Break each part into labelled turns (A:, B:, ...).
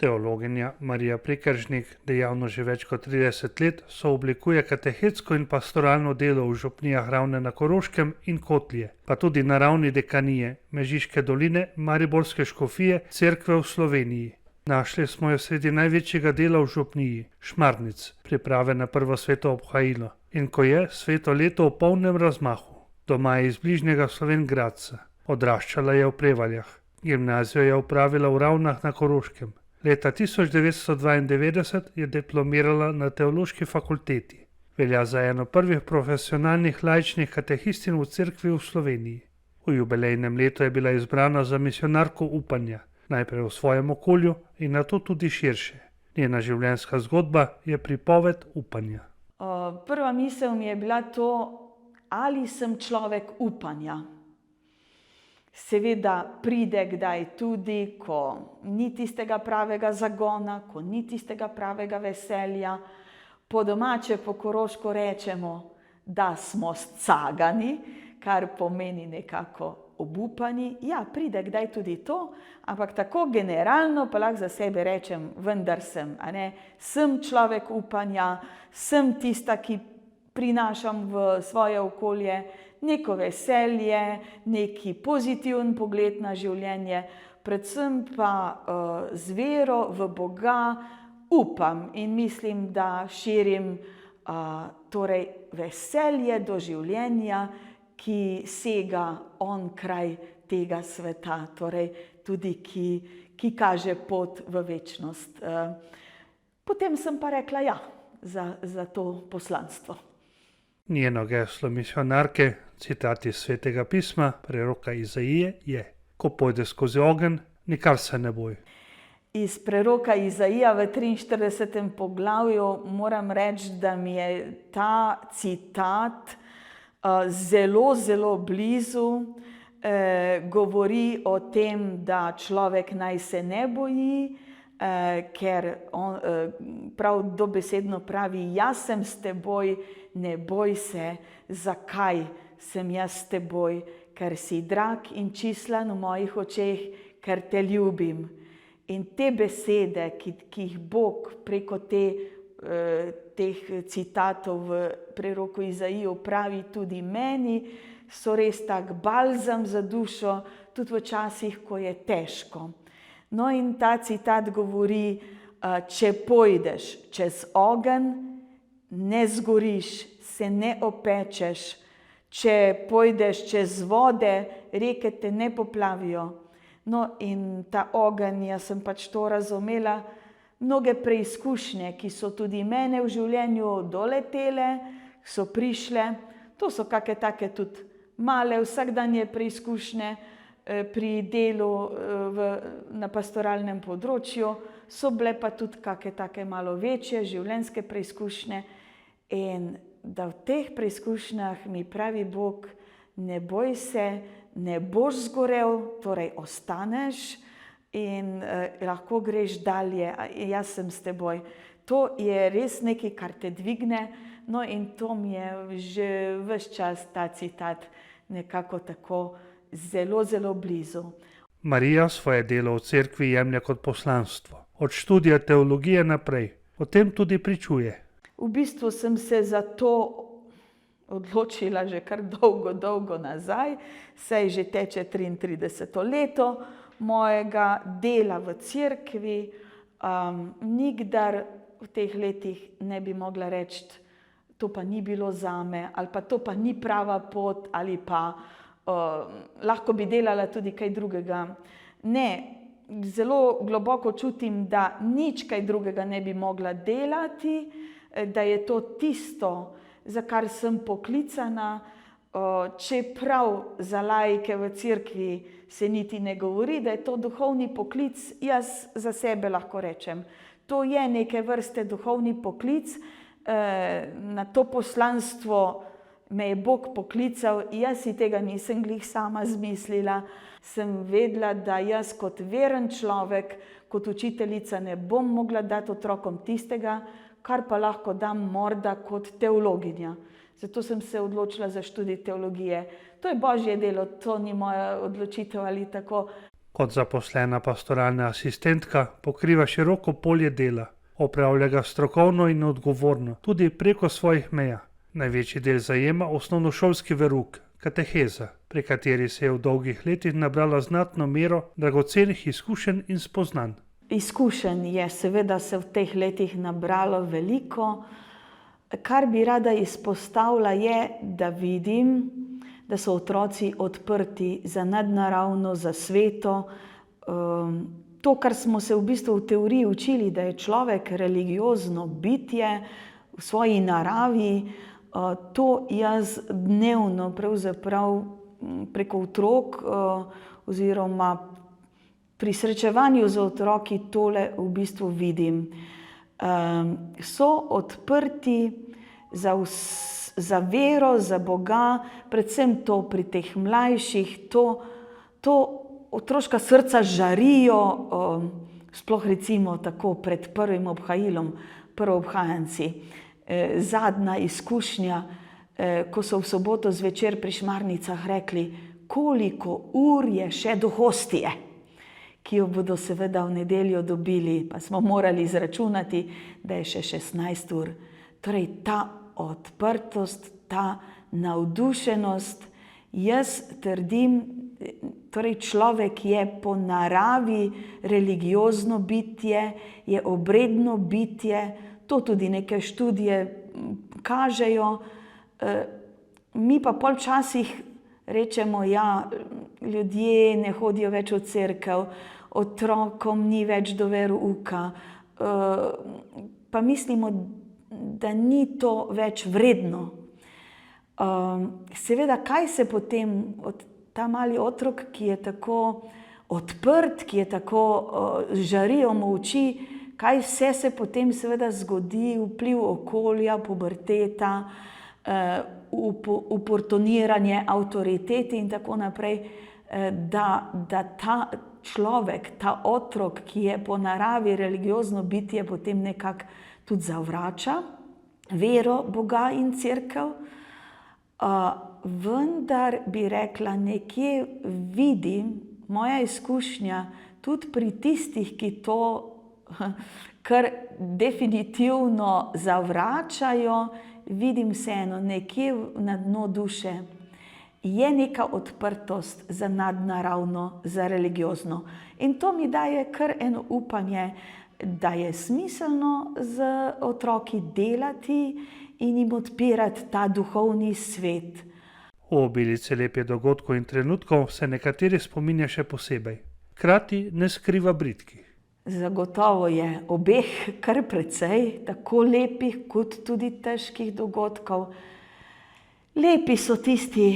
A: Teologinja Marija Prekeržnik, dejavno že več kot 30 let, sooblikuje katehetsko in pastoralno delo v župnijah Ravne na Koroškem in Kotlje, pa tudi na ravni dekanije Mežiške doline, Mariborske škofije, cerkve v Sloveniji. Našli smo jo sredi največjega dela v župniji, Šmarnic, priprave na prvo sveto obhajilo, in ko je sveto leto v polnem razmahu. Doma je iz bližnjega Slovenj Gradca, odraščala je v Prevaljah, gimnazijo je opravila v Ravnah na Koroškem. Leta 1992 je diplomirala na Teološki fakulteti. Velja za eno prvih profesionalnih laičnih katehistinj v cerkvi v Sloveniji. V jubilejnem letu je bila izbrana za misijonarko upanja, najprej v svojem okolju in nato tudi širše. Njena življenjska zgodba je pripoved upanja.
B: Prva misel mi je bila to, ali sem človek upanja. Seveda pride kdaj tudi, ko ni tistega pravega zagona, ko ni tistega pravega veselja. Po domače, po koroško rečemo, da smo scagani, kar pomeni nekako obupani. Ja, pride kdaj tudi to, ampak tako generalno pa lahko za sebe rečem, vendar sem, sem človek upanja, sem tista, ki prinašam v svoje okolje neko veselje, neki pozitiven pogled na življenje, predvsem pa z vero v Boga upam in mislim, da širim torej veselje do življenja, ki sega onkraj tega sveta, torej tudi ki kaže pot v večnost. Potem sem pa rekla ja za to poslanstvo.
A: Njeno geslo misijonarke, citat iz Svetega pisma, preroka Izaije je: ko pojde skozi ogenj, nikar se ne boj.
B: Iz preroka Izaija v 43. poglavju moram reči, da mi je ta citat zelo, zelo blizu. Govori o tem, da človek naj se ne boji, ker on prav dobesedno pravi: jaz sem s teboj, ne boj se. Zakaj sem jaz s teboj? Ker si drag in čislan v mojih očeh, ker te ljubim. In te besede, ki jih Bog preko teh citatov v preroku Izaiju pravi tudi meni, so res tak balzam za dušo, tudi v časih, ko je težko. No in ta citat govori: če pojdeš čez ogenj, ne zgoriš, se ne opečeš. Če pojdeš čez vode, reke te ne poplavijo. No in ta ogenj, jaz sem pač to razumela, mnoge preizkušnje, ki so tudi mene v življenju doletele, so prišle. To so kakšne take tudi male vsakdanje preizkušnje pri delu na pastoralnem področju, so bile pa tudi kakšne take malo večje življenjske preizkušnje. In da v teh preizkušnjah mi pravi Bog: ne boj se, ne boš zgorel, torej ostaneš in lahko greš dalje, jaz sem s teboj. To je res nekaj, kar te dvigne. No in to mi je že ves čas ta citat nekako tako zelo, zelo blizu.
A: Marija svoje delo v cerkvi jemlje kot poslanstvo. Od študija teologije naprej. O tem tudi pričuje.
B: V bistvu sem se za to odločila že kar dolgo, dolgo nazaj, saj že teče 33. leto mojega dela v cerkvi. Nikdar v teh letih ne bi mogla reči, to pa ni bilo zame, ali pa to pa ni prava pot, ali pa lahko bi delala tudi kaj drugega. Ne, zelo globoko čutim, da nič kaj drugega ne bi mogla delati, da je to tisto, za kar sem poklicana, čeprav za laike v cerkvi se niti ne govori, da je to duhovni poklic. Jaz za sebe lahko rečem, to je neke vrste duhovni poklic. Na to poslanstvo me je Bog poklical, jaz si tega nisem glih sama zmislila. Sem vedela, da jaz kot veren človek, kot učiteljica ne bom mogla dati otrokom tistega, kar pa lahko dam morda kot teologinja. Zato sem se odločila za študij teologije. To je Božje delo, to ni moja odločitev ali tako.
A: Kot zaposlena pastoralna asistentka pokriva široko polje dela, opravlja ga strokovno in odgovorno, tudi preko svojih meja. Največji del zajema osnovnošolski verouk, kateheza, pri kateri se je v dolgih letih nabrala znatno mero dragocenih izkušenj in spoznanj.
B: Izkušenj je seveda se v teh letih nabralo veliko. Kar bi rada izpostavila je, da vidim, da so otroci odprti za nadnaravno, za sveto. To, kar smo se v bistvu v teoriji učili, da je človek religiozno bitje v svoji naravi, to jaz dnevno pravzaprav preko otrok oziroma pri srečevanju z otroki tole v bistvu vidim. So odprti za vero, za Boga, predvsem to pri teh mlajših, to otroška srca žarijo, sploh recimo tako pred prvim obhajilom, prvoobhajanci. Zadnja izkušnja, ko so v soboto zvečer pri Šmarnicah rekli, koliko ur je še do hostije, ki jo bodo seveda v nedeljo dobili, pa smo morali izračunati, da je še 16 ur. Torej ta odprtost, ta navdušenost, jaz trdim, torej človek je po naravi religiozno bitje, je obredno bitje, to tudi neke študije kažejo. Mi pa pol včasih rečemo, ja, ljudje ne hodijo več v cerkev, otrokom ni več do verouka, pa mislimo, da ni to več vredno. Seveda, kaj se potem ta mali otrok, ki je tako odprt, ki je tako žarijo mu oči, kaj vse se potem seveda zgodi, vpliv okolja, puberteta, uportuniranje avtoriteti in tako naprej, da ta človek, ta otrok, ki je po naravi religiozno bitje, potem nekako tudi zavrača vero Boga in cerkev. Vendar bi rekla, nekje vidim, moja izkušnja, tudi pri tistih, ki to kar definitivno zavračajo, vidim vseeno nekje na dnu duše, je neka odprtost za nadnaravno, za religiozno. In to mi daje kar eno upanje, da je smiselno z otroki delati in jim odpirati ta duhovni svet.
A: V obilici lepih dogodkov in trenutkov se nekateri spominja še posebej. Hkrati ne skriva bridkih.
B: Zagotovo je obeh kar precej, tako lepih kot tudi težkih dogodkov. Lepi so tisti,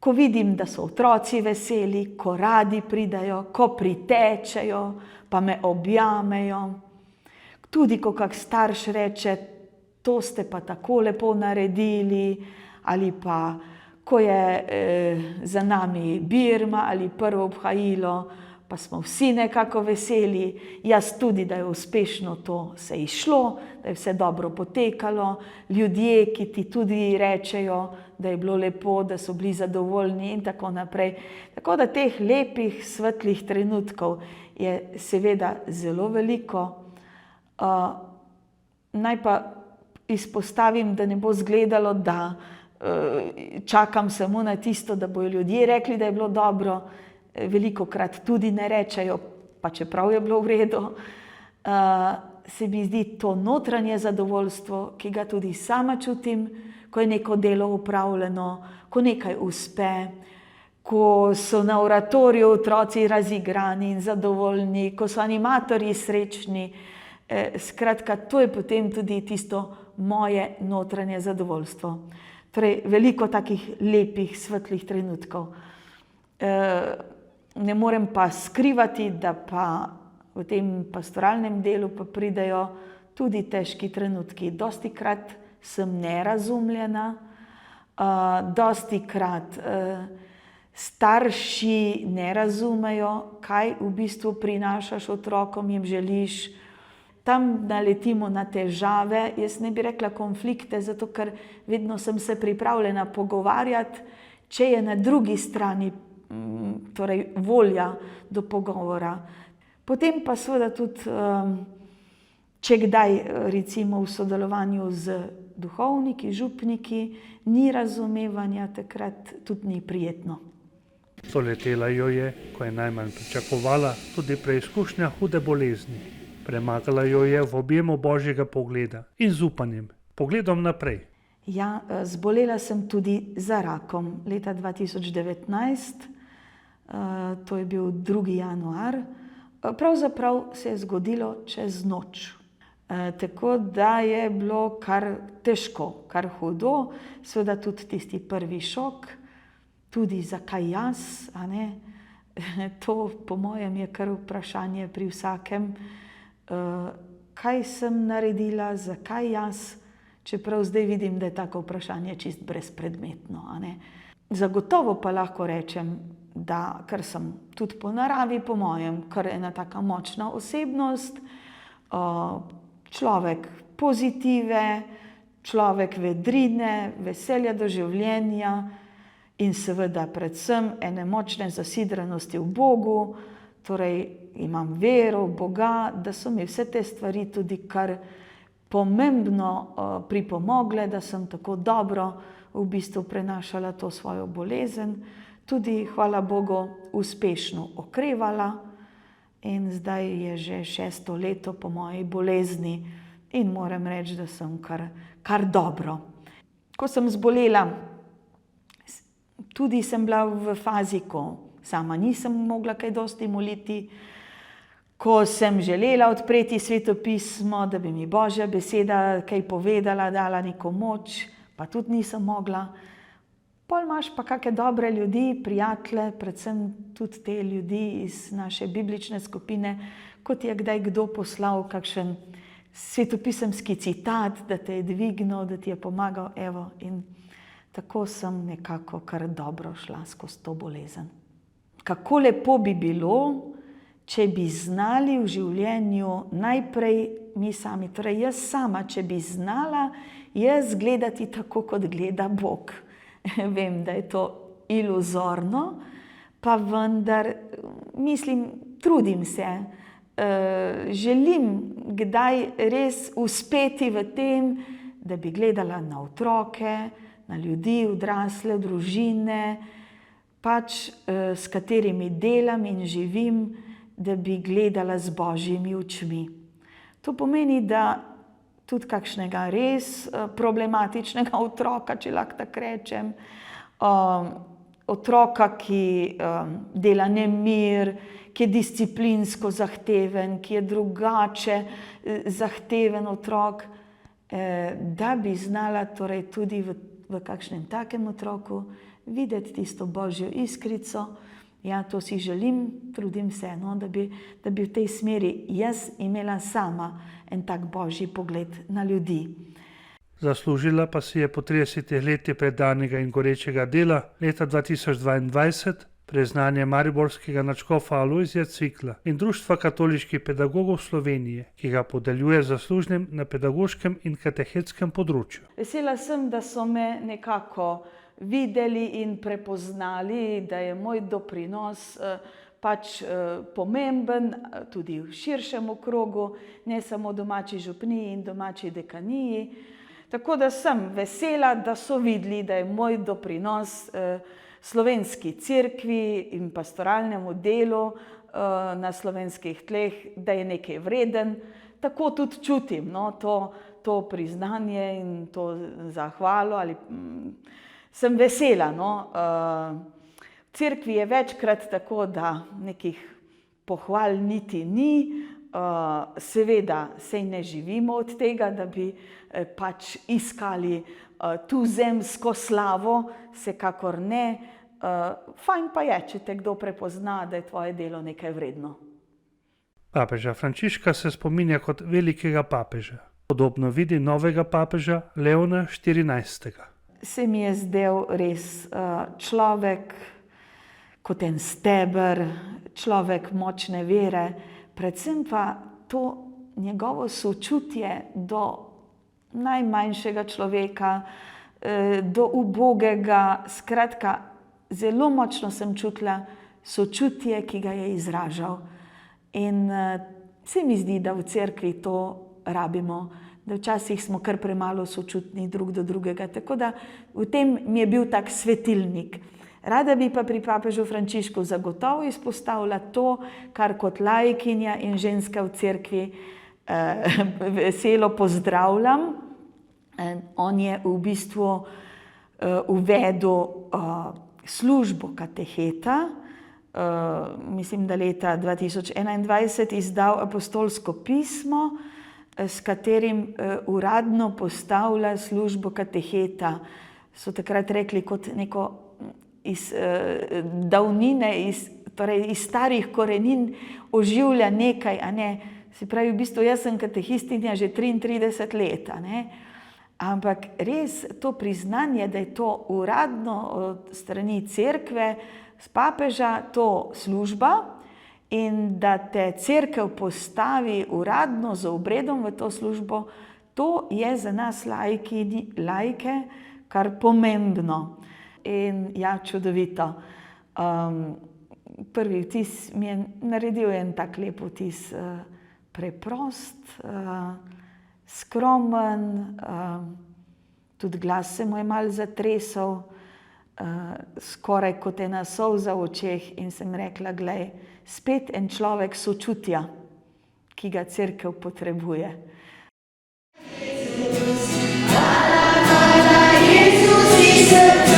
B: ko vidim, da so otroci veseli, ko radi pridajo, ko pritečejo, pa me objamejo. Tudi ko kak starš reče, to ste pa tako lepo naredili, ali pa ko je za nami birma ali prvo obhajilo, pa smo vsi nekako veseli, jaz tudi, da je uspešno to se išlo, da je vse dobro potekalo, ljudje, ki ti tudi rečejo, da je bilo lepo, da so bili zadovoljni in tako naprej. Tako da teh lepih, svetlih trenutkov je seveda zelo veliko. Naj pa izpostavim, da ne bo izgledalo, da čakam samo na tisto, da bojo ljudje rekli, da je bilo dobro. Velikokrat tudi ne rečejo, pa čeprav je bilo v redu. Se mi zdi to notranje zadovoljstvo, ki ga tudi sama čutim, ko je neko delo opravljeno, ko nekaj uspe, ko so na oratoriju otroci razigrani in zadovoljni, ko so animatorji srečni. Skratka, to je potem tudi tisto moje notranje zadovoljstvo. Torej, veliko takih lepih, svetlih trenutkov. Ne morem pa skrivati, da pa v tem pastoralnem delu pa pridejo tudi težki trenutki. Dostikrat sem nerazumljena, dostikrat starši ne razumejo, kaj v bistvu prinašaš otrokom, jim želiš. Tam naletimo na težave, jaz ne bi rekla konflikte, zato ker vedno sem se pripravljena pogovarjati, če je na drugi strani torej volja do pogovora. Potem pa seveda tudi, če kdaj recimo v sodelovanju z duhovniki, župniki, ni razumevanja, takrat tudi ni prijetno.
A: Doletela jo je, ko je najmanj pričakovala, tudi preizkušnja hude bolezni. Premagala jo je v objemu Božjega pogleda in z upanjem, pogledom naprej.
B: Ja, zbolela sem tudi za rakom leta 2019, to je bil 2. januar. Pravzaprav se je zgodilo čez noč. Tako da je bilo kar težko, kar hudo, seveda tudi tisti prvi šok, tudi zakaj jaz, a ne? To po mojem je kar vprašanje pri vsakem, kaj sem naredila, zakaj jaz, čeprav zdaj vidim, da je tako vprašanje čist brezpredmetno, a ne? Zagotovo pa lahko rečem, da ker sem tudi po naravi, po mojem, kar ena taka močna osebnost, človek pozitive, človek vedrine, veselja do življenja in seveda predvsem ene močne zasidranosti v Bogu, torej imam vero v Boga, da so mi vse te stvari tudi kar pomembno pripomogle, da sem tako dobro v bistvu prenašala to svojo bolezen, tudi, hvala Bogu, uspešno okrevala in zdaj je že 6. leto po moji bolezni in moram reči, da sem kar dobro. Ko sem zbolela, tudi sem bila v fazi, ko sama nisem mogla kaj dosti moliti, ko sem želela odpreti svetopismo, da bi mi Božja beseda kaj povedala, dala neko moč, pa tudi nisem mogla. Pol imaš pa kakšne dobre ljudi, prijatelje, predvsem tudi te ljudi iz naše biblične skupine, kot je kdaj kdo poslal kakšen svetopisemski citat, da te je dvignil, da ti je pomagal, evo, in tako sem nekako kar dobro šla skozi to bolezen. Kako lepo bi bilo, če bi znali v življenju najprej mi sami, torej jaz sama, če bi znala jaz gledati tako, kot gleda Bog. Vem, da je to iluzorno, pa vendar mislim, trudim se, želim kdaj res uspeti v tem, da bi gledala na otroke, na ljudi, odrasle, družine, pač s katerimi delam in živim, da bi gledala z Božjimi očmi. To pomeni, da tudi kakšnega res problematičnega otroka, če lahko tako rečem, otroka, ki dela nemir, ki je disciplinsko zahteven, ki je drugače zahteven otrok, da bi znala torej tudi v kakšnem takem otroku videti tisto Božjo iskrico. Ja, to si želim, trudim se, no, da bi v tej smeri jaz imela sama en tak Božji pogled na ljudi.
A: Zaslužila pa si je po 30 letih predanega in gorečega dela leta 2022 priznanje mariborskega nadškofa Alojzija Cvikla in Društva katoliških pedagogov Slovenije, ki ga podeljuje zaslužnim na pedagoškem in katehetskem področju. Vesela
B: sem, da so me nekako videli in prepoznali, da je moj doprinos pač pomemben tudi v širšem okrogu, ne samo domači župniji in domači dekaniji. Tako da sem vesela, da so videli, da je moj doprinos slovenski cerkvi in pastoralnemu delu na slovenskih tleh, da je nekaj vreden. Tako tudi čutim, no, to priznanje in to zahvalo ali sem vesela, no. V cerkvi je večkrat tako, da nekih pohval niti ni, seveda sej ne živimo od tega, da bi pač iskali tuzemsko slavo, vsekakor ne. Fajn pa je, če te kdo prepozna, da je tvoje delo nekaj vredno.
A: Papeža Frančiška se spominja kot velikega papeža. Podobno vidi novega papeža Leona XIV.
B: Se mi je zdel res človek kot en steber, človek močne vere, predvsem pa to njegovo sočutje do najmanjšega človeka, do ubogega, skratka, zelo močno sem čutila sočutje, ki ga je izražal. In se mi zdi, da v cerkvi to rabimo, da včasih smo kar premalo sočutni drug do drugega. Tako da v tem mi je bil tak svetilnik. Rada bi pa pri papežu Frančišku zagotovo izpostavila to, kar kot laikinja in ženska v cerkvi veselo pozdravljam. On je v bistvu uvedel službo kateheta, mislim, da leta 2021 izdal apostolsko pismo, s katerim uradno postavlja službo kateheta. So takrat rekli kot neko iz davnine, torej iz starih korenin oživlja nekaj, a ne. Se pravi, v bistvu jaz sem katehistinja že 33 let, a ne. Ampak res to priznanje, da je to uradno od strani cerkve, z papeža, to služba in da te cerkev postavi uradno z obredom v to službo, to je za nas laike kar pomembno. In ja, čudovito. Prvi vtis mi je naredil en tak lep vtis, preprost, skromen, tudi glas se mu je malo zatresel, skoraj kot ena solza v očeh, in sem rekla, glej, spet en človek sočutja, ki ga cerkev potrebuje.
C: Jezus ist